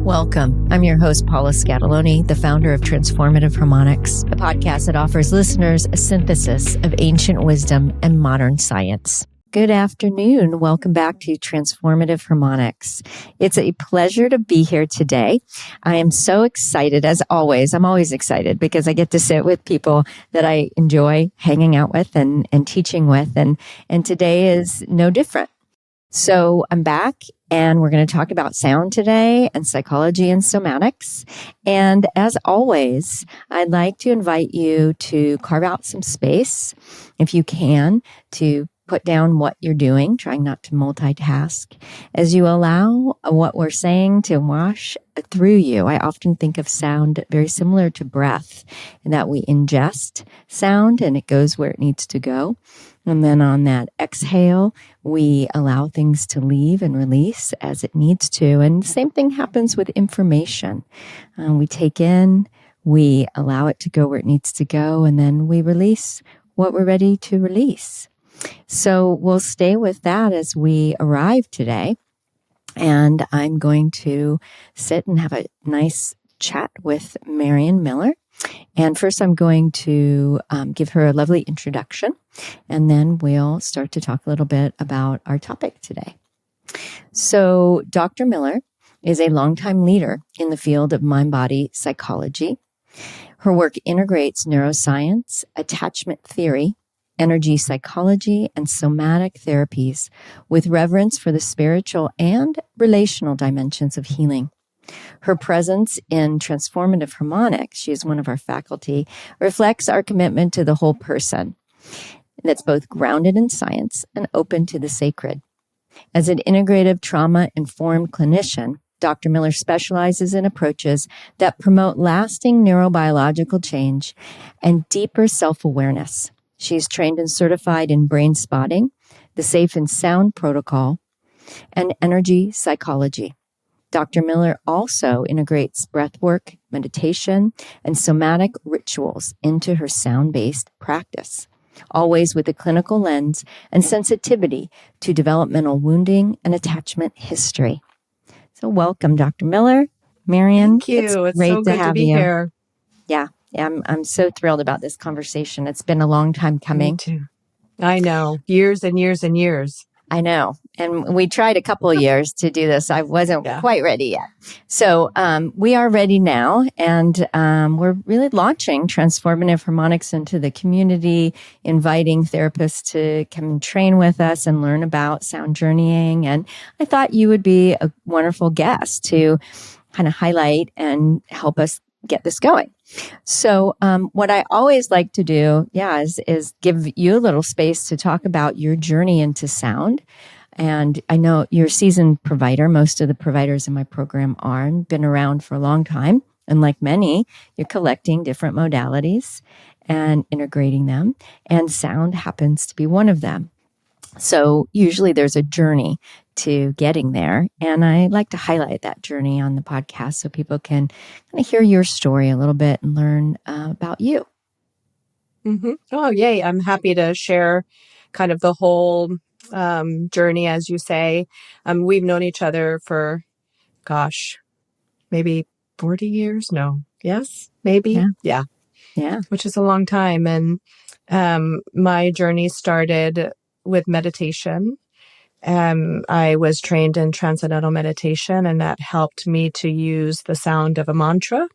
Welcome. I'm your host, Paula Scatoloni, the founder of Transformative Harmonics, a podcast that offers listeners a synthesis of ancient wisdom and modern science. Good afternoon. Welcome back to Transformative Harmonics. It's a pleasure to be here today. I am so excited, as always. I'm always excited because I get to sit with people that I enjoy hanging out with and teaching with, and today is no different. So I'm back, and we're going to talk about sound today and psychology and somatics. And as always, I'd like to invite you to carve out some space, if you can, to put down what you're doing, trying not to multitask, as you allow what we're saying to wash through you. I often think of sound very similar to breath, in that we ingest sound and it goes where it needs to go. And then on that exhale, we allow things to leave and release as it needs to. And the same thing happens with information. We take in, we allow it to go where it needs to go, and then we release what we're ready to release. So we'll stay with that as we arrive today. And I'm going to sit and have a nice chat with Marian Miller. And first, I'm going to give her a lovely introduction, and then we'll start to talk a little bit about our topic today. So Dr. Miller is a longtime leader in the field of mind-body psychology. Her work integrates neuroscience, attachment theory, energy psychology, and somatic therapies with reverence for the spiritual and relational dimensions of healing. Her presence in Transformative Harmonics, she is one of our faculty, reflects our commitment to the whole person that's both grounded in science and open to the sacred. As an integrative trauma-informed clinician, Dr. Miller specializes in approaches that promote lasting neurobiological change and deeper self-awareness. She's trained and certified in Brainspotting, the Safe and Sound Protocol, and energy psychology. Dr. Miller also integrates breathwork, meditation, and somatic rituals into her sound-based practice, always with a clinical lens and sensitivity to developmental wounding and attachment history. So welcome, Dr. Miller. Marian, thank you. It's great so good to have be you here. Yeah, I'm so thrilled about this conversation. It's been a long time coming. Me too. I know. Years and years and years. I know. And we tried a couple of years to do this. I wasn't quite ready yet. So we are ready now. And we're really launching Transformative Harmonics into the community, inviting therapists to come and train with us and learn about sound journeying. And I thought you would be a wonderful guest to kind of highlight and help us get this going. So what I always like to do, is give you a little space to talk about your journey into sound. And I know you're a seasoned provider. Most of the providers in my program are, and been around for a long time. And like many, you're collecting different modalities and integrating them. And sound happens to be one of them. So usually there's a journey to getting there. And I like to highlight that journey on the podcast so people can kind of hear your story a little bit and learn about you. Mm-hmm. Oh, yay. I'm happy to share kind of the whole journey, as you say. We've known each other for, maybe 40 years? No. Yes, maybe. Yeah. Which is a long time. And my journey started with meditation. I was trained in transcendental meditation, and that helped me to use the sound of a mantra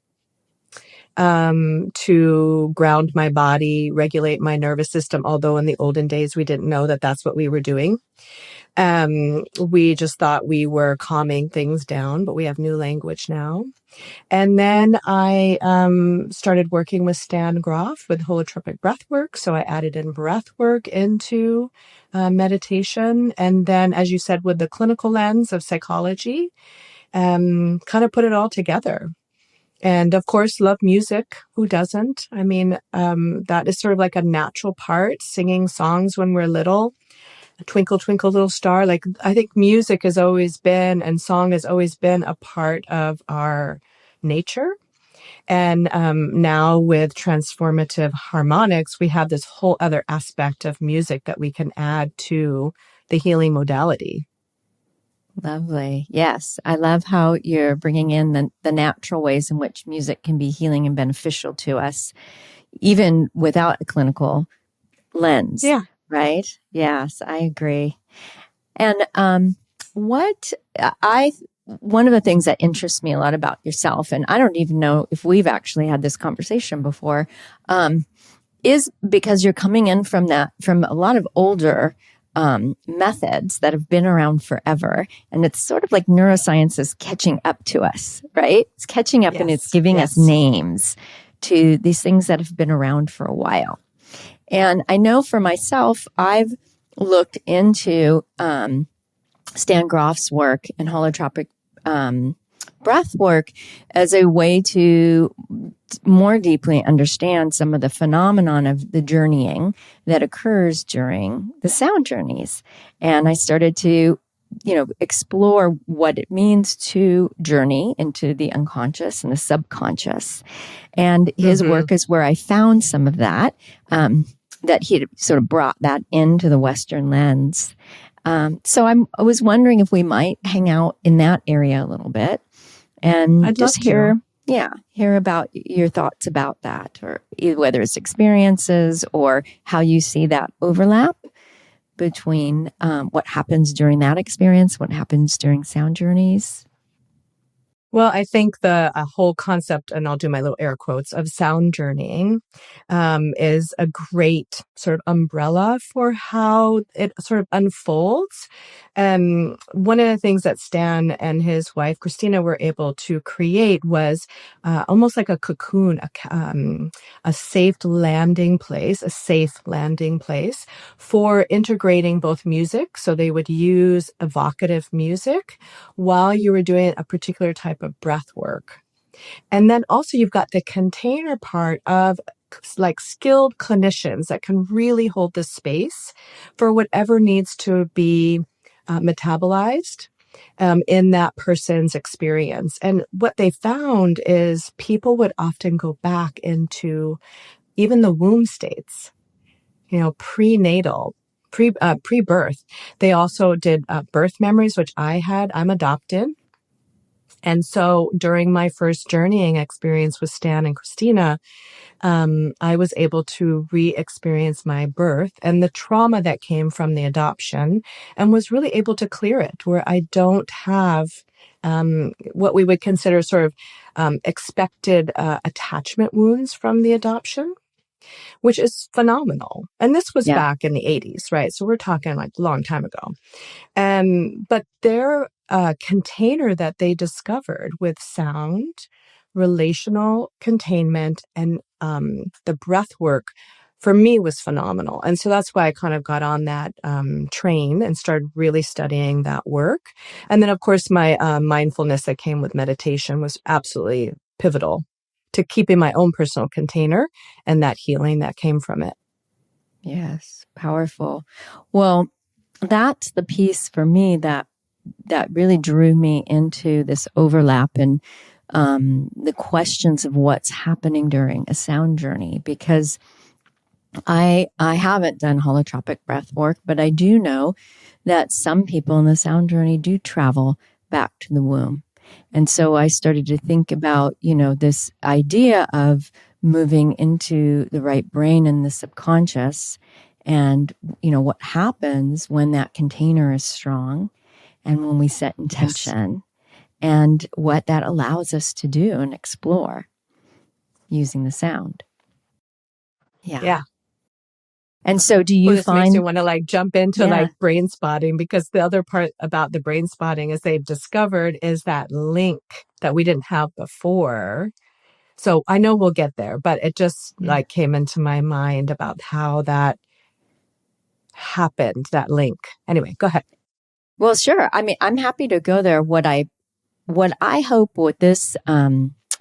to ground my body, regulate my nervous system. Although in the olden days, we didn't know that that's what we were doing. We just thought we were calming things down, but we have new language now. And then I started working with Stan Groff with Holotropic Breathwork. So I added in breathwork into meditation. And then, as you said, with the clinical lens of psychology, kind of put it all together. And of course, love music. Who doesn't? I mean, that is sort of like a natural part, singing songs when we're little. Twinkle, Twinkle, Little Star. Like, I think music has always been, and song has always been a part of our nature. And now with Transformative Harmonics, we have this whole other aspect of music that we can add to the healing modality. Lovely. Yes. I love how you're bringing in the natural ways in which music can be healing and beneficial to us, even without a clinical lens. Yeah. Right? Yes, I agree. And what I one of the things that interests me a lot about yourself, and I don't even know if we've actually had this conversation before, is because you're coming in from a lot of older methods that have been around forever. And it's sort of like neuroscience is catching up to us, right? It's catching up and it's giving us names to these things that have been around for a while. And I know for myself, I've looked into Stan Groff's work and holotropic breathwork as a way to more deeply understand some of the phenomenon of the journeying that occurs during the sound journeys. And I started to, explore what it means to journey into the unconscious and the subconscious. And his work is where I found some of that, that he had sort of brought that into the Western lens. So I was wondering if we might hang out in that area a little bit and I'd just love to. hear about your thoughts about that, or whether it's experiences or how you see that overlap between what happens during that experience, what happens during sound journeys. Well, I think the whole concept, and I'll do my little air quotes, of sound journeying is a great sort of umbrella for how it sort of unfolds. One of the things that Stan and his wife, Christina, were able to create was almost like a cocoon, a safe landing place for integrating both music. So they would use evocative music while you were doing a particular type of breath work. And then also you've got the container part of like skilled clinicians that can really hold the space for whatever needs to be metabolized in that person's experience. And what they found is people would often go back into even the womb states, prenatal, pre-birth. They also did birth memories, which I had. I'm adopted. And so during my first journeying experience with Stan and Christina, I was able to re-experience my birth and the trauma that came from the adoption, and was really able to clear it, where I don't have what we would consider sort of expected attachment wounds from the adoption, which is phenomenal. And this was back in the 80s, right? So we're talking like a long time ago. But their container that they discovered with sound, relational containment, and the breath work for me was phenomenal. And so that's why I kind of got on that train and started really studying that work. And then, of course, my mindfulness that came with meditation was absolutely pivotal to keeping my own personal container and that healing that came from it. Yes, powerful. Well, that's the piece for me that really drew me into this overlap and the questions of what's happening during a sound journey, because I haven't done holotropic breath work, but I do know that some people in the sound journey do travel back to the womb. And so I started to think about, this idea of moving into the right brain and the subconscious, and, what happens when that container is strong and when we set intention, and what that allows us to do and explore using the sound. Yeah. And so do you this makes you want to like jump into like brain spotting, because the other part about the brain spotting is they've discovered is that link that we didn't have before. So I know we'll get there, but it just like came into my mind about how that happened, that link. Anyway, go ahead. Well, sure. I mean, I'm happy to go there. What I hope with this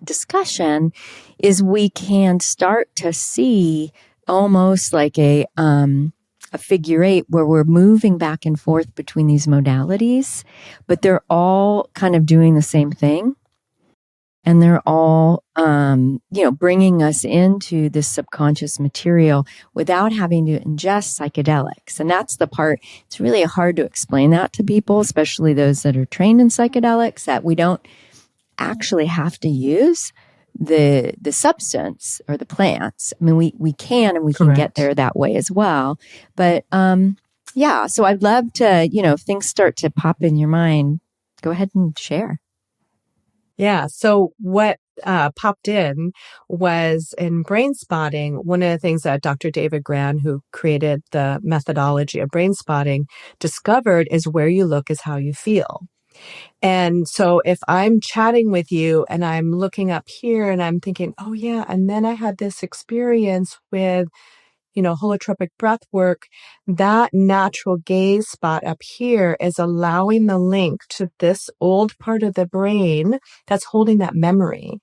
discussion is we can start to see almost like a figure eight, where we're moving back and forth between these modalities, but they're all kind of doing the same thing. And they're all, bringing us into this subconscious material without having to ingest psychedelics. And that's the part, it's really hard to explain that to people, especially those that are trained in psychedelics, that we don't actually have to use the substance or the plants. I mean, we can, and we can get there that way as well. But, so I'd love to, if things start to pop in your mind, go ahead and share. Yeah. So what popped in was in Brainspotting, one of the things that Dr. David Gran, who created the methodology of Brainspotting, discovered is where you look is how you feel. And so if I'm chatting with you and I'm looking up here and I'm thinking, oh yeah, and then I had this experience with holotropic breath work, that natural gaze spot up here is allowing the link to this old part of the brain that's holding that memory.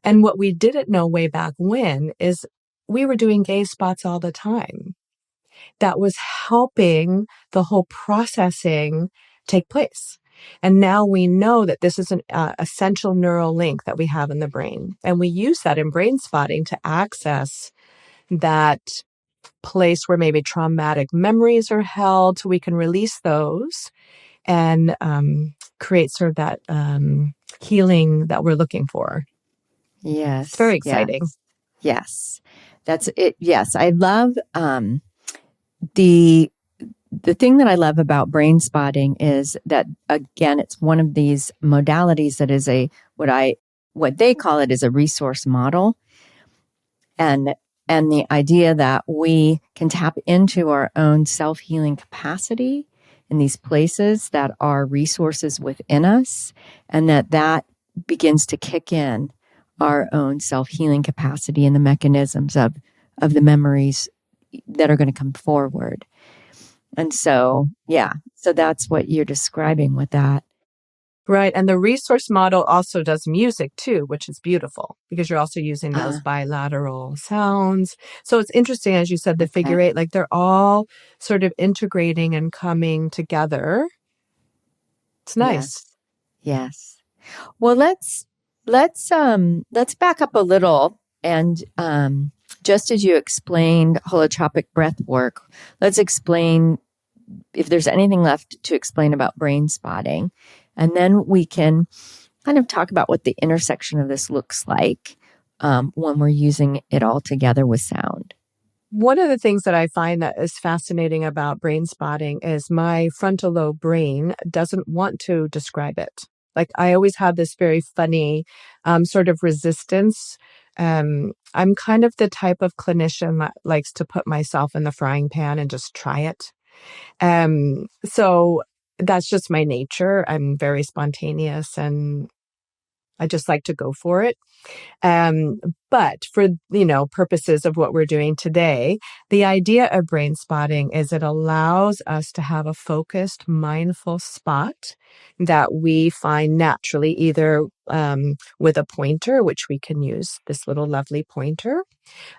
And what we didn't know way back when is we were doing gaze spots all the time. That was helping the whole processing take place. And now we know that this is an essential neural link that we have in the brain. And we use that in Brainspotting to access that place where maybe traumatic memories are held, so we can release those and create sort of that healing that we're looking for. Yes. It's very exciting. Yes. That's it. Yes. I love the thing that I love about Brainspotting is that, again, it's one of these modalities that is what they call it is a resource model. And the idea that we can tap into our own self-healing capacity in these places that are resources within us, and that begins to kick in our own self-healing capacity and the mechanisms of the memories that are going to come forward. And so, so that's what you're describing with that. Right. And the resource model also does music too, which is beautiful because you're also using those bilateral sounds. So it's interesting, as you said, the figure eight, like they're all sort of integrating and coming together. It's nice. Yes. Well, let's back up a little and just as you explained holotropic breath work, let's explain if there's anything left to explain about Brainspotting. And then we can kind of talk about what the intersection of this looks like when we're using it all together with sound. One of the things that I find that is fascinating about Brainspotting is my frontal lobe brain doesn't want to describe it. Like I always have this very funny sort of resistance. I'm kind of the type of clinician that likes to put myself in the frying pan and just try it. So that's just my nature. I'm very spontaneous and I just like to go for it. But for, purposes of what we're doing today, the idea of Brainspotting is it allows us to have a focused, mindful spot that we find naturally, either with a pointer, which we can use this little lovely pointer.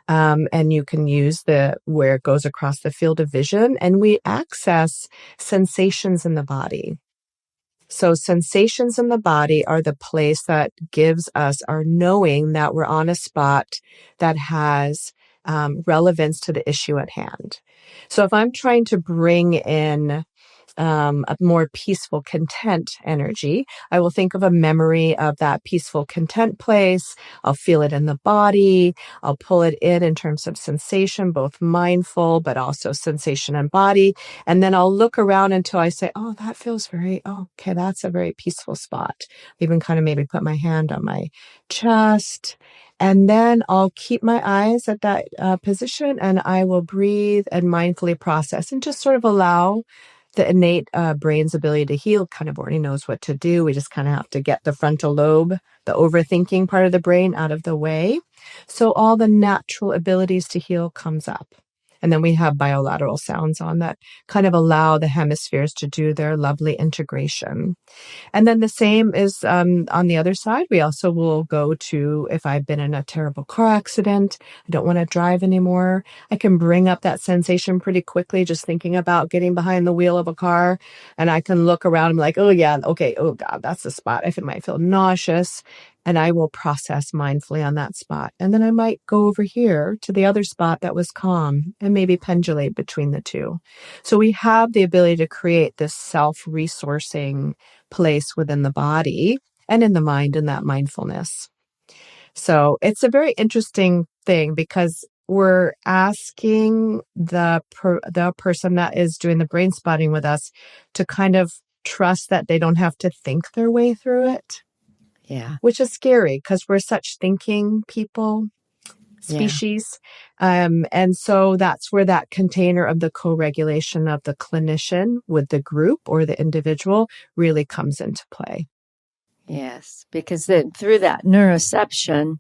And you can use where it goes across the field of vision, and we access sensations in the body. So sensations in the body are the place that gives us our knowing that we're on a spot that has relevance to the issue at hand. So if I'm trying to bring in a more peaceful, content energy, I will think of a memory of that peaceful, content place. I'll feel it in the body. I'll pull it in terms of sensation, both mindful, but also sensation and body. And then I'll look around until I say, oh, that feels okay, that's a very peaceful spot. Even kind of maybe put my hand on my chest. And then I'll keep my eyes at that position, and I will breathe and mindfully process and just sort of allow the innate brain's ability to heal kind of already knows what to do. We just kind of have to get the frontal lobe, the overthinking part of the brain, out of the way. So all the natural abilities to heal comes up. And then we have bilateral sounds on that kind of allow the hemispheres to do their lovely integration. And then the same is on the other side. We also will go to, if I've been in a terrible car accident, I don't want to drive anymore, I can bring up that sensation pretty quickly, just thinking about getting behind the wheel of a car. And I can look around and be like, oh yeah, okay, oh God, that's the spot. I might feel nauseous. and I will process mindfully on that spot. And then I might go over here to the other spot that was calm and maybe pendulate between the two. So we have the ability to create this self-resourcing place within the body and in the mind in that mindfulness. So it's a very interesting thing because we're asking the person that is doing the brain spotting with us to kind of trust that they don't have to think their way through it. Yeah. Which is scary because we're such thinking people, species. Yeah. And so that's where that container of the co-regulation of the clinician with the group or the individual really comes into play. Yes, because through that neuroception,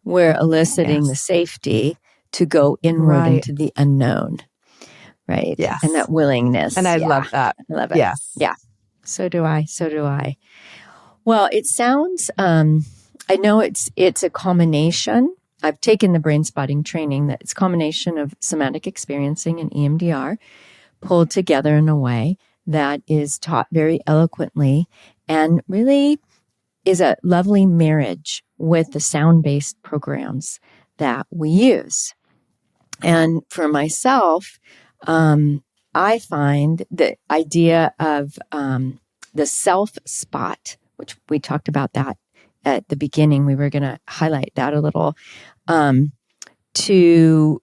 we're eliciting the safety to go inward into the unknown, right? Yes. And that willingness. And I love that. I love it. Yes. Yeah. So do I. So do I. Well, it sounds, I know it's a combination. I've taken the brain spotting training that it's a combination of somatic experiencing and EMDR pulled together in a way that is taught very eloquently and really is a lovely marriage with the sound-based programs that we use. And for myself, I find the idea of the self spot, which we talked about that at the beginning. We were going to highlight that a little, to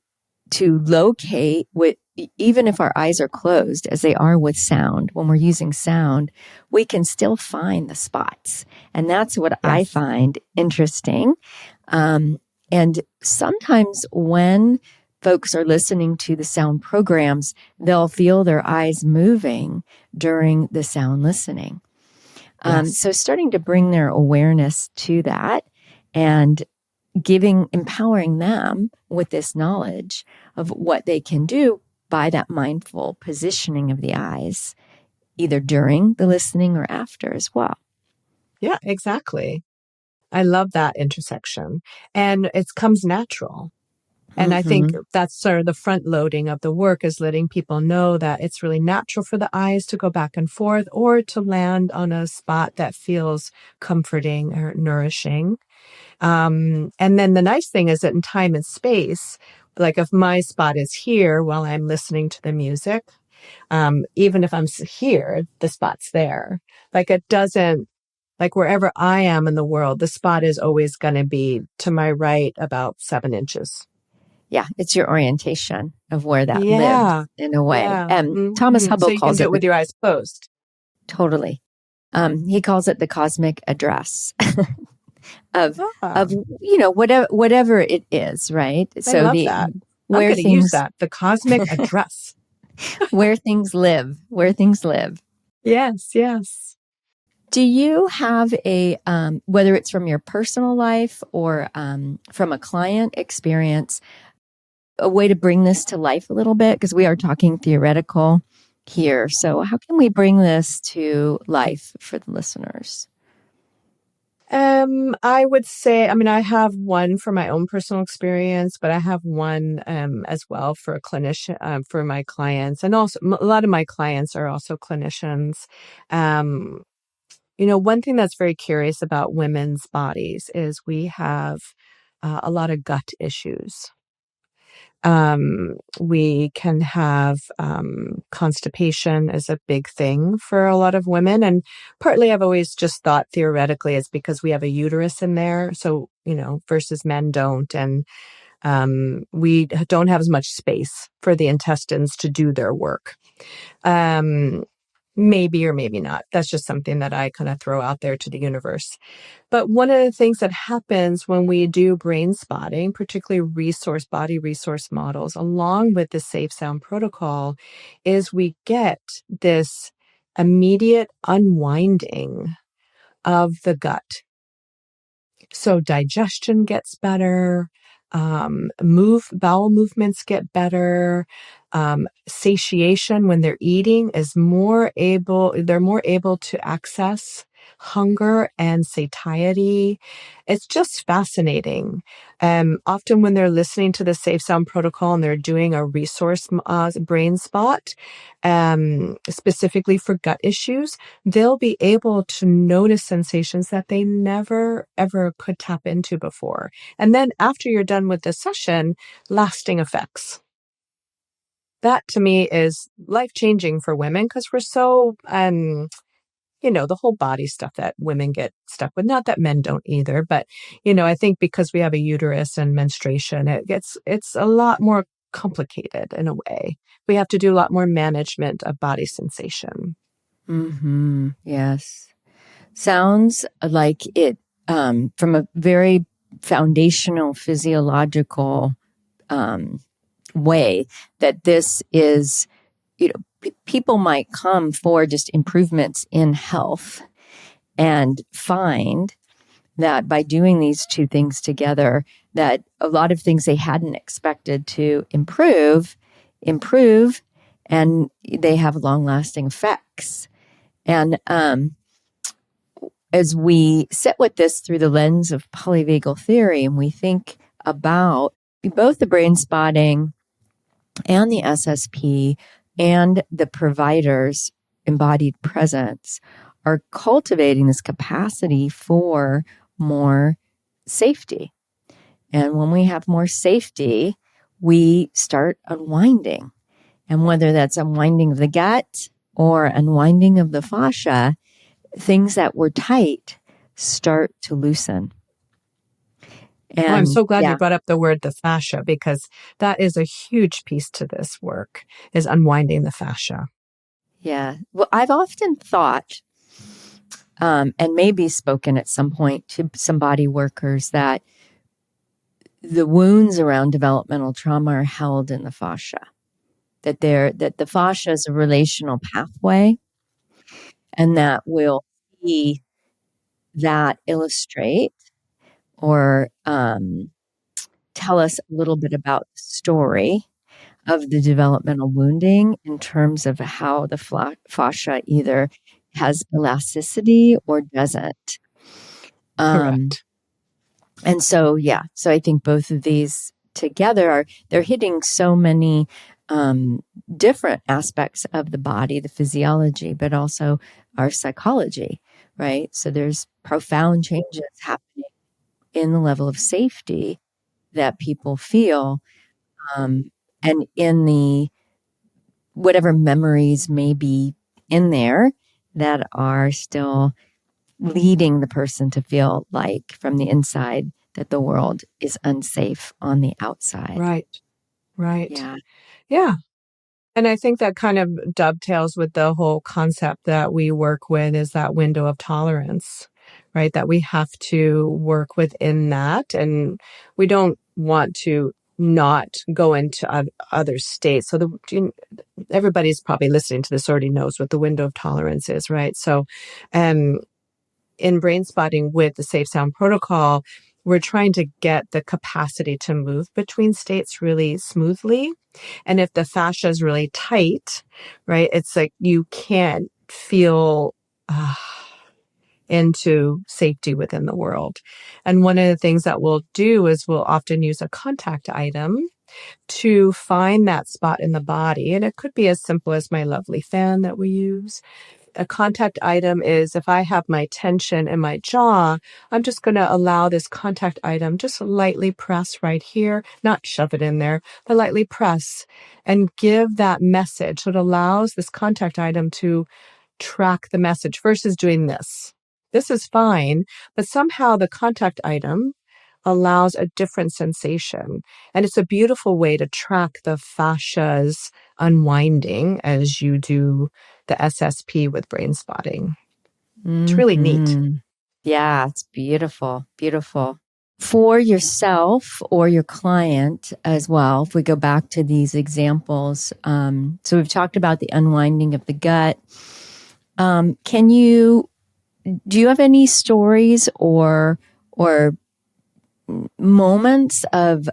locate with, even if our eyes are closed, as they are with sound, when we're using sound, we can still find the spots. And that's what I find interesting. And sometimes when folks are listening to the sound programs, they'll feel their eyes moving during the sound listening. So starting to bring their awareness to that and empowering them with this knowledge of what they can do by that mindful positioning of the eyes, either during the listening or after as well. Yeah, exactly. I love that intersection. And it comes natural. And I think that's sort of the front loading of the work, is letting people know that it's really natural for the eyes to go back and forth or to land on a spot that feels comforting or nourishing. And then the nice thing is that in time and space, like if my spot is here while I'm listening to the music, even if I'm here, the spot's there. Like it doesn't, like wherever I am in the world, the spot is always going to be to my right about 7 inches. Yeah, it's your orientation of where that lives in a way. And Thomas Hubble so you calls can do it with your eyes closed. Totally. He calls it the cosmic address of whatever it is, right? I love that. I'm going to use that, the cosmic address. where things live. Yes. Do you have a, whether it's from your personal life or from a client experience, a way to bring this to life a little bit? Because we are talking theoretical here. So how can we bring this to life for the listeners? I would say, I have one for my own personal experience, but I have one as well for a clinician, for my clients. And also a lot of my clients are also clinicians. One thing that's very curious about women's bodies is we have a lot of gut issues. We can have constipation is a big thing for a lot of women. And partly I've always just thought theoretically it's because we have a uterus in there. So, versus men don't. And we don't have as much space for the intestines to do their work. Maybe or maybe not. That's just something that I kind of throw out there to the universe. But one of the things that happens when we do brain spotting, particularly body resource models, along with the safe sound protocol, is we get this immediate unwinding of the gut. So digestion gets better, bowel movements get better, satiation when they're eating they're more able to access hunger and satiety. It's just fascinating. Often when they're listening to the Safe Sound Protocol and they're doing a resource brain spot, specifically for gut issues, they'll be able to notice sensations that they never, ever could tap into before. And then after you're done with the session, lasting effects. That to me is life-changing for women because we're so, the whole body stuff that women get stuck with. Not that men don't either, but, I think because we have a uterus and menstruation, it's a lot more complicated in a way. We have to do a lot more management of body sensation. Mm-hmm. Yes. Sounds like it, from a very foundational physiological way, that this is, people might come for just improvements in health and find that by doing these two things together, that a lot of things they hadn't expected to improve, and they have long-lasting effects. And as we sit with this through the lens of polyvagal theory, and we think about both the Brainspotting and the SSP and the provider's embodied presence are cultivating this capacity for more safety. And when we have more safety, we start unwinding. And whether that's unwinding of the gut or unwinding of the fascia, things that were tight start to loosen. And I'm so glad you brought up the word the fascia, because that is a huge piece to this work, is unwinding the fascia. Yeah. Well, I've often thought, and maybe spoken at some point to some body workers, that the wounds around developmental trauma are held in the fascia, that the fascia is a relational pathway, and that we'll see that illustrate or tell us a little bit about the story of the developmental wounding in terms of how the fascia either has elasticity or doesn't. Correct. And so I think both of these together they're hitting so many different aspects of the body, the physiology, but also our psychology, right? So there's profound changes happening in the level of safety that people feel, and in the whatever memories may be in there that are still leading the person to feel like from the inside that the world is unsafe on the outside. Right. Yeah. And I think that kind of dovetails with the whole concept that we work with, is that window of tolerance, right? That we have to work within that. And we don't want to not go into other states. So everybody's probably listening to this already knows what the window of tolerance is, right? So in Brainspotting with the Safe Sound Protocol, we're trying to get the capacity to move between states really smoothly. And if the fascia is really tight, right, it's like you can't feel into safety within the world. And one of the things that we'll do is we'll often use a contact item to find that spot in the body. And it could be as simple as my lovely fan that we use. A contact item is if I have my tension in my jaw, I'm just going to allow this contact item just lightly press right here, not shove it in there, but lightly press and give that message. So it allows this contact item to track the message versus doing this. This is fine, but somehow the contact item allows a different sensation. And it's a beautiful way to track the fascia's unwinding as you do the SSP with Brainspotting. It's really neat. Yeah, it's beautiful, beautiful. For yourself or your client as well, if we go back to these examples, so we've talked about the unwinding of the gut. Do you have any stories or moments of,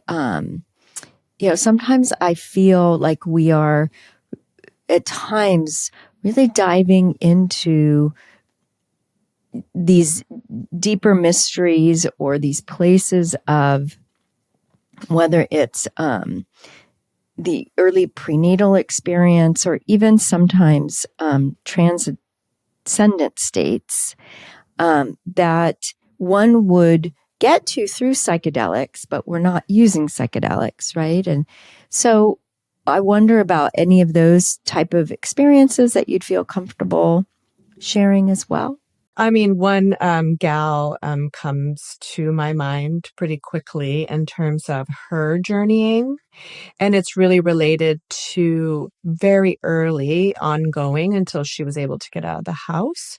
sometimes I feel like we are at times really diving into these deeper mysteries or these places of whether it's the early prenatal experience or even sometimes transcendent states that one would get to through psychedelics, but we're not using psychedelics, right? And so I wonder about any of those type of experiences that you'd feel comfortable sharing as well. I mean, one gal comes to my mind pretty quickly in terms of her journeying. And it's really related to very early ongoing until she was able to get out of the house,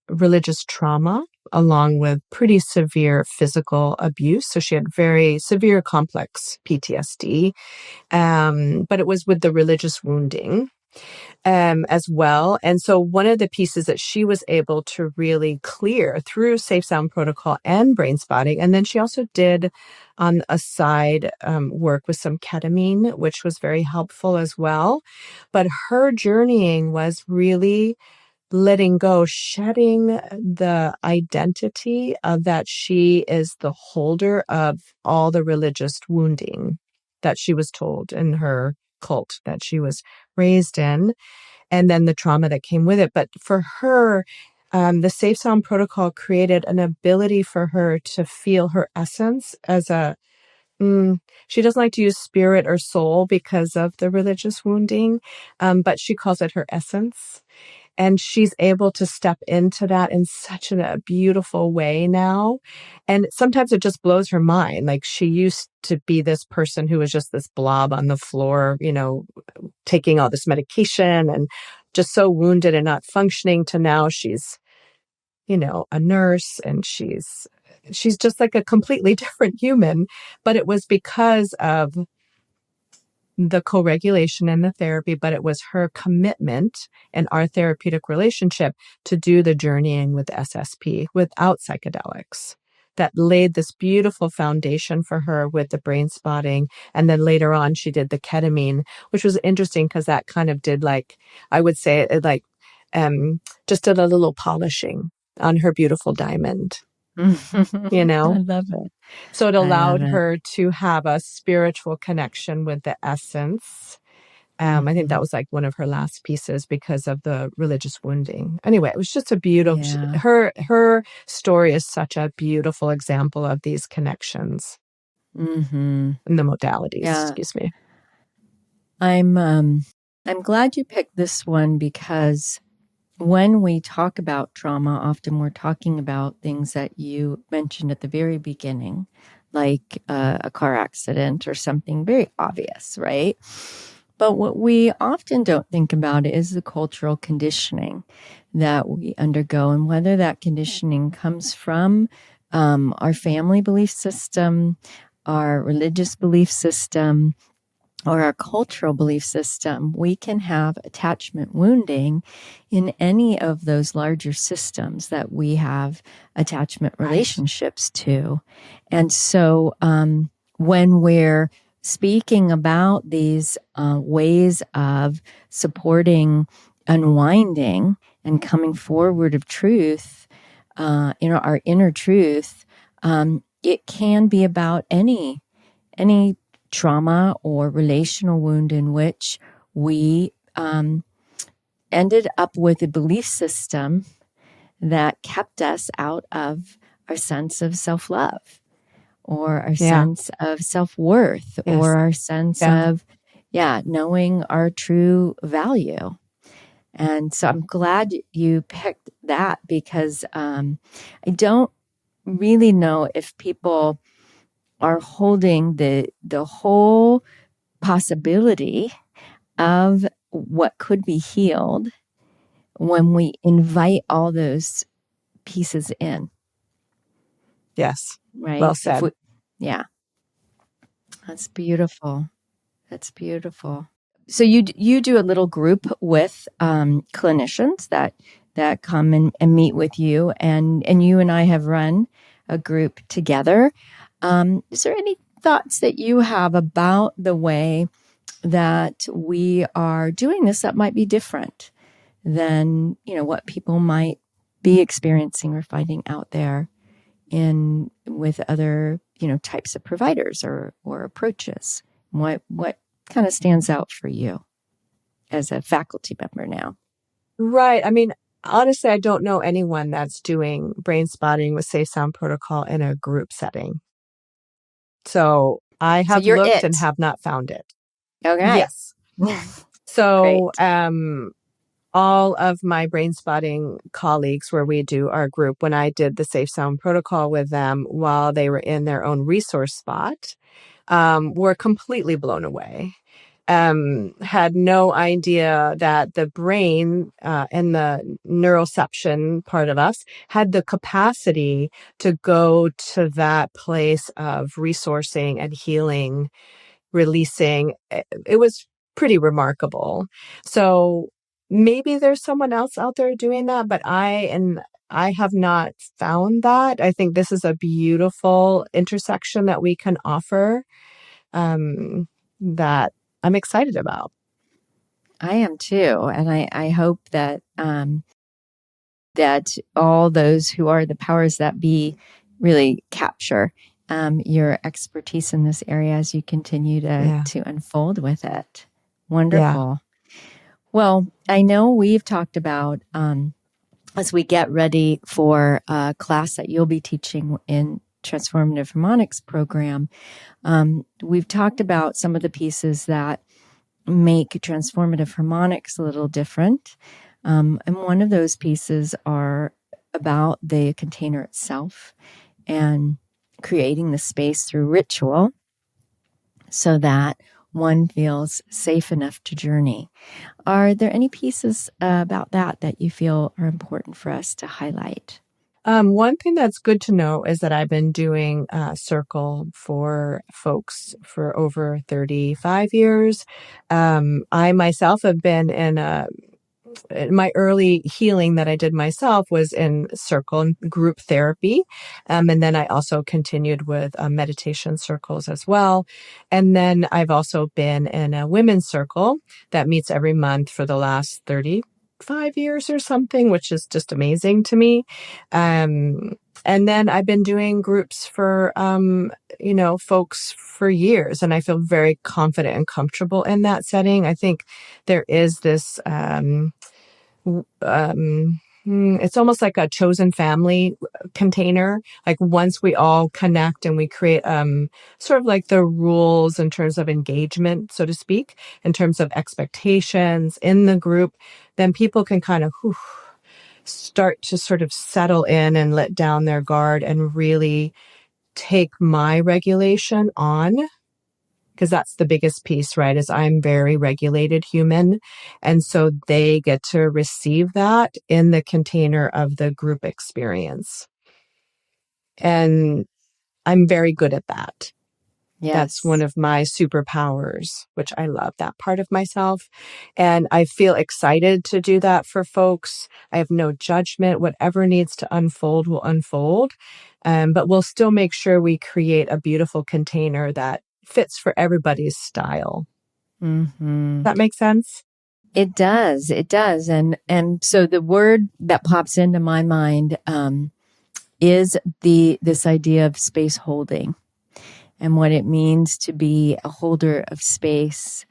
religious trauma, along with pretty severe physical abuse. So she had very severe complex PTSD, but it was with the religious wounding as well. And so one of the pieces that she was able to really clear through Safe Sound Protocol and Brainspotting, and then she also did on a side work with some ketamine, which was very helpful as well. But her journeying was really letting go, shedding the identity of that she is the holder of all the religious wounding that she was told in her cult that she was raised in, and then the trauma that came with it. But for her, the Safe Sound Protocol created an ability for her to feel her essence as she doesn't like to use spirit or soul because of the religious wounding, but she calls it her essence. And she's able to step into that in such a beautiful way now. And sometimes it just blows her mind. Like she used to be this person who was just this blob on the floor, taking all this medication and just so wounded and not functioning, to now she's, a nurse, and she's just like a completely different human. But it was because of the co-regulation and the therapy, but it was her commitment and our therapeutic relationship to do the journeying with SSP without psychedelics that laid this beautiful foundation for her with the Brainspotting. And then later on, she did the ketamine, which was interesting because that kind of did, like, I would say it like, just did a little polishing on her beautiful diamond. I love it. So it allowed her to have a spiritual connection with the essence. I think that was like one of her last pieces because of the religious wounding. Anyway, it was just a beautiful, her story is such a beautiful example of these connections and the modalities, excuse me. I'm glad you picked this one because when we talk about trauma, often we're talking about things that you mentioned at the very beginning, like a car accident or something very obvious, right? But what we often don't think about is the cultural conditioning that we undergo, and whether that conditioning comes from our family belief system, our religious belief system, or our cultural belief system. We can have attachment wounding in any of those larger systems that we have attachment relationships to. And so when we're speaking about these ways of supporting unwinding and coming forward of truth, our inner truth, it can be about any trauma or relational wound in which we ended up with a belief system that kept us out of our sense of self-love or our sense of self-worth or our sense of knowing our true value. And so I'm glad you picked that because I don't really know if people are holding the whole possibility of what could be healed when we invite all those pieces in. Yes. Right? Well said. That's beautiful. That's beautiful. So you do a little group with clinicians that come and meet with you, and you and I have run a group together. Is there any thoughts that you have about the way that we are doing this that might be different than what people might be experiencing or finding out there in with other, types of providers or approaches? What kind of stands out for you as a faculty member now? Right. I mean, honestly, I don't know anyone that's doing brain spotting with safe sound protocol in a group setting. So I So have you're looked it. and have not found it. Okay. Yes. So, Great. all of my brain spotting colleagues where we do our group, when I did the safe sound protocol with them while they were in their own resource spot, were completely blown away. Had no idea that the brain and the neuroception part of us had the capacity to go to that place of resourcing and healing, releasing. It was pretty remarkable. So maybe there's someone else out there doing that, but I have not found that. I think this is a beautiful intersection that we can offer, that I'm excited about. I am too. And I hope that that all those who are the powers that be really capture your expertise in this area as you continue to unfold with it. Wonderful. Yeah. Well, I know we've talked about as we get ready for a class that you'll be teaching in Transformative Harmonics program, we've talked about some of the pieces that make Transformative Harmonics a little different. And one of those pieces are about the container itself and creating the space through ritual so that one feels safe enough to journey. Are there any pieces about that you feel are important for us to highlight? One thing that's good to know is that I've been doing Circle for folks for over 35 years. I myself have been in my early healing that I did myself was in Circle and group therapy. And then I also continued with meditation circles as well. And then I've also been in a women's circle that meets every month for the last 35 years or something, which is just amazing to me. And then I've been doing groups for, folks for years, and I feel very confident and comfortable in that setting. I think there is this, it's almost like a chosen family container. Like once we all connect and we create sort of like the rules in terms of engagement, so to speak, in terms of expectations in the group, then people can kind of start to sort of settle in and let down their guard and really take my regulation on. Because that's the biggest piece, right? Is I'm very regulated human. And so they get to receive that in the container of the group experience. And I'm very good at that. Yes. That's one of my superpowers, which I love that part of myself. And I feel excited to do that for folks. I have no judgment. Whatever needs to unfold will unfold. But we'll still make sure we create a beautiful container that fits for everybody's style. Mm-hmm. That makes sense? It does. It does. And so the word that pops into my mind is this idea of space holding and what it means to be a holder of space,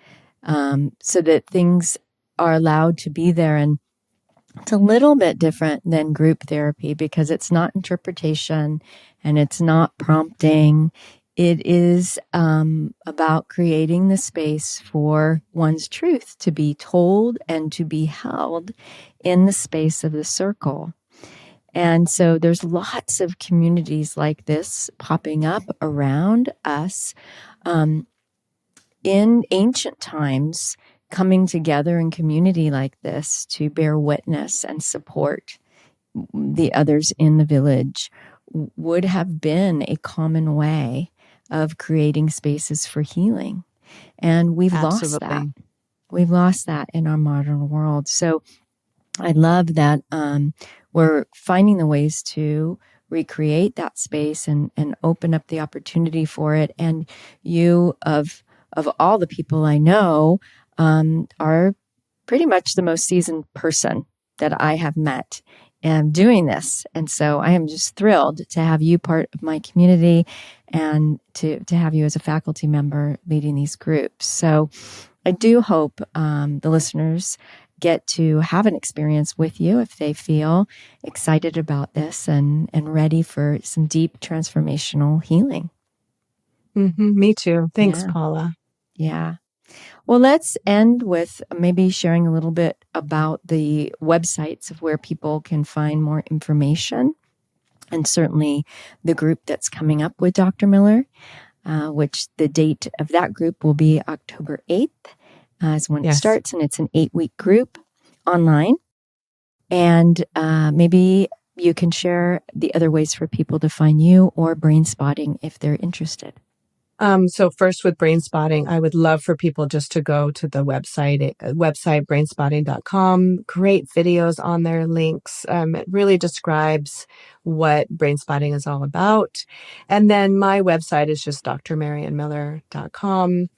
so that things are allowed to be there. And it's a little bit different than group therapy because it's not interpretation and it's not prompting. It is about creating the space for one's truth to be told and to be held in the space of the circle. And so there's lots of communities like this popping up around us. In ancient times, coming together in community like this to bear witness and support the others in the village would have been a common way of creating spaces for healing. And we've lost that. We've lost that in our modern world. So I love that we're finding the ways to recreate that space and open up the opportunity for it. And you, of all the people I know, are pretty much the most seasoned person that I have met doing this. And so I am just thrilled to have you part of my community and to have you as a faculty member leading these groups. So I do hope the listeners get to have an experience with you if they feel excited about this and ready for some deep transformational healing. Me too. Thanks, Paula. Yeah. Well, let's end with maybe sharing a little bit about the websites of where people can find more information, and certainly the group that's coming up with Dr. Miller, which the date of that group will be October 8th is when it starts, and it's an 8-week group online. And maybe you can share the other ways for people to find you or Brainspotting if they're interested. So first with Brainspotting, I would love for people just to go to the website brainspotting.com. Great videos on there, links. It really describes what Brainspotting is all about. And then my website is just drmarianmiller.com.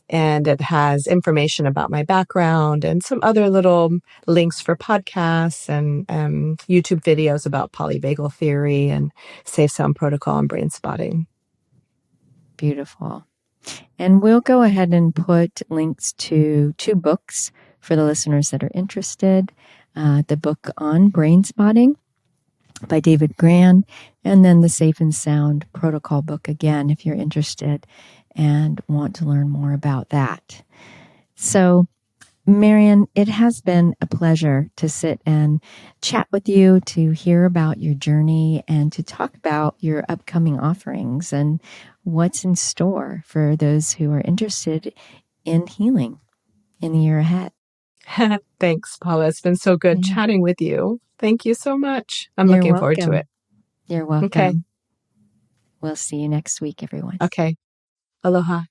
And it has information about my background and some other little links for podcasts and YouTube videos about polyvagal theory and safe sound protocol and Brainspotting. Beautiful. And we'll go ahead and put links to 2 books for the listeners that are interested. The book on Brainspotting by David Grand, and then the Safe and Sound Protocol book again, if you're interested and want to learn more about that. So, Marian, it has been a pleasure to sit and chat with you, to hear about your journey, and to talk about your upcoming offerings and what's in store for those who are interested in healing in the year ahead. Thanks, Paula. It's been so good chatting with you. Thank you so much. I'm looking forward to it. You're welcome. Okay. We'll see you next week, everyone. Okay. Aloha.